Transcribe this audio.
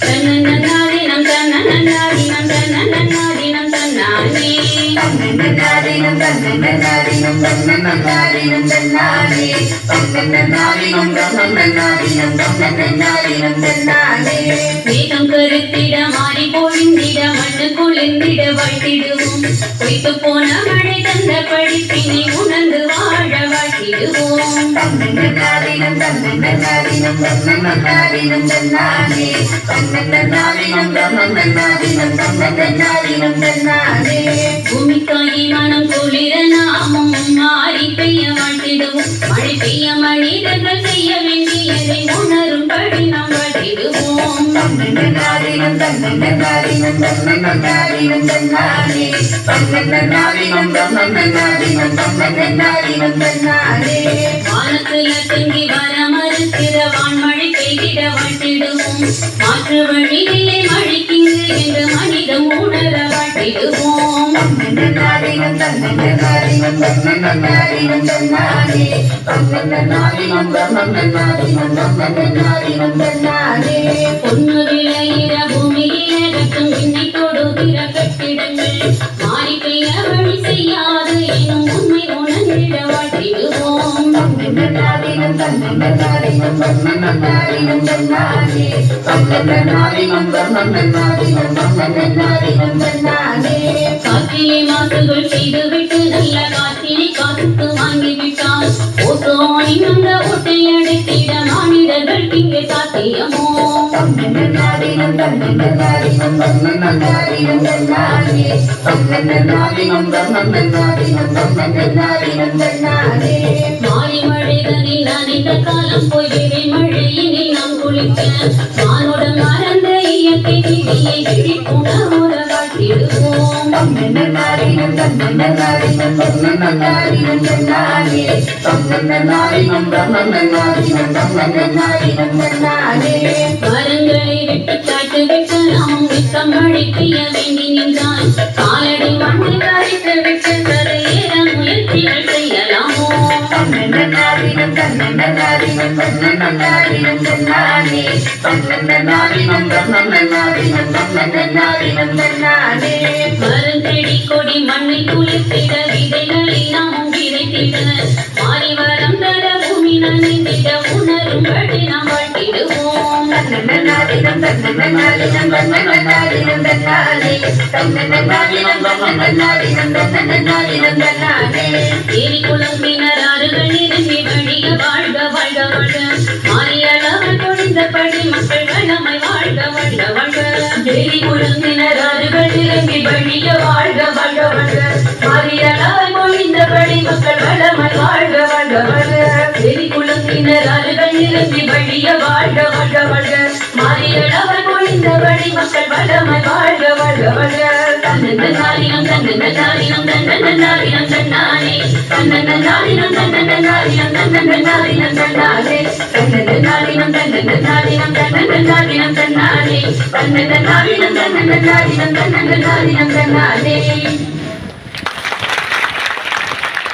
தன்னன்னாதினம் தன்னன்னாதினம் தன்னன்னாதினம் தன்னானே தன்னன்னாதினம் தன்னன்னாதினம் தன்னன்னாதினம் தன்னானே தன்னன்னாதினம் தன்னன்னாதினம் தன்னன்னாதினம் தன்னானே வேகம் கருத்திட மாறி பொழிந்திட மண்ணு குளிர்ந்திட வாழ்த்திடுவோம் பொய்த்து போன மழை தந்த படிப்பினை உணர்ந்து வாழ வாழ்த்திடுவோம் தன்னன்னாதினம் தன்னன்னாதினம் தன்னன்னாதினம் தன்னானே தன்னன்னாதினம் தன்னன்னாதினம் தன்னன்னாதினம் தன்னானே பூமிக்காகி மனம் குளிர நாமும் மாறி பெய்ய வாழ்த்திடுவோம் மழை பெய்ய மனிதர்கள் செய்ய வேண்டியதை உணரும்படி நாம் வாழ்த்திடுவோம் தன்னன்னாதினம் தன்னன்னாதினம் தன்னன்னாதினம் தன்னானே தன்னன்னாதினம் தன்னன்னாதினம் தன்னன்னாதினம் தன்னானே வானத்துல தங்கி வர மறுக்கிற வான்மழை பெய்திட வாழ்த்திடுவோம் மாற்று வழியிலே மழைக்கிங்கு என்று மனிதம் உணர வாழ்த்திடுவோம் தன்னன்னாதினம் தன்னன்னாதினம் தன்னன்னாதினம் தன்னானே தன்னன்னாதினம் தன்னன்னாதினம் தன்னன்னாதினம் தன்னானே பொண்ணு விளையிற பூமியில கட்டும் விண்ணை தொடுகிற கட்டிடங்கள் மாறி பெய்ய வழி செய்யாது எனும் உண்மை உணர்ந்திட வாழ்த்திடுவோம் தன்னன்னாதினம் தன்னன்னாதினம் தன்னன்னாதினம் தன்னானே தன்னன்னாதினம் தன்னன்னாதினம் தன்னன்னாதினம் தன்னானே காற்றிலே மாசுகள் செய்துவிட்டு நல்ல காற்றினை காத்து வாங்கிவிட்டால் ஓசோனின் அந்த ஓட்டை அடைத்திட மாநிலர்கள் இங்கே சாத்தியமோ தன்னன்னாதினம் தன்னன்னாதினம் தன்னன்னாதினம் தன்னானே தன்னன்னாதினம் தன்னன்னாதினம் தன்னன்னாதினம் தன்னானே மாறி மழைதனில் நனைந்த காலம் போய் விரை மழையினில் நாம் குளிக்க மானுட மறந்த இயற்கை விதியை விழிப்புண உற வாழ்த்திடுவோம் தன்னன்னாதினம் தன்னன்னாதினம் தன்னன்னாதினம் தன்னானே தன்னன்னாதினம் தன்னன்னாதினம் தன்னன்னாதினம் தன்னானே மரங்களை விட்டு காட்டு விட்டு நாம் விக்கம் மழை பெய்ய வேண்டி நின்றால் காலடி மண்ணை கரைத்து விட்டு கரையேற முயற்சிகள் செய்யலாமோ தன்னன்னாதினம் தன்னன்னாதினம் தன்னன்னாதினம் தன்னானே தன்னன்னாதினம் தன்னன்னாதினம் தன்னன்னாதினம் தன்னானே மரஞ்செடி கொடி மண்ணை குளிர்த்திட விதைகளை நாம் விதைத்திட மாறி வரம் தர பூமி நனைந்திட உணரும்படி நாம் வாழ்த்திடுவோம் தன்னன்னாதினம் தன்னன்னாதினம் தன்னன்னாதினம் தன்னானே தன்னன்னாதினம் தன்னன்னாதினம் தன்னன்னாதினம் தன்னானே ஏரி குளம்பினர் ஆறுகள் நிரம்பி வழிய வாழ்க வாழ்க வாழ்க மாறியளவர் பொழிந்தபடி மக்கள் வளமை வாழ்க வாழ்க வாழ்க ஏரி குளம்பினர் ஆறுகள் நிரம்பி வழிய வாழ்க வாழ்க வாழ்க மாறியளவர் பொழிந்தபடி மக்கள் வளமை வாழ்க வாழ்க வாழ்க ஏரி குளம்பினர் ஆறுகள் நிரம்பி வழிய வாழ்க வாழ்க வாழ்க மாறியளவர் பொழிந்தபடி மக்கள் வளமை வாழ்க வாழ்க வாழ்க தன்னன்னாதினம் தன்னன்னாதினம் தன்னன்னாதினம் தன்னானே தன்னன்னாதினம் தன்னன்னாதினம் தன்னன்னாதினம் தன்னானே தன்னன்னாதினம் தன்னன்னாதினம் தன்னன்னாதினம் தன்னானே தன்னன்னாதினம் தன்னன்னாதினம் தன்னன்னாதினம் தன்னானே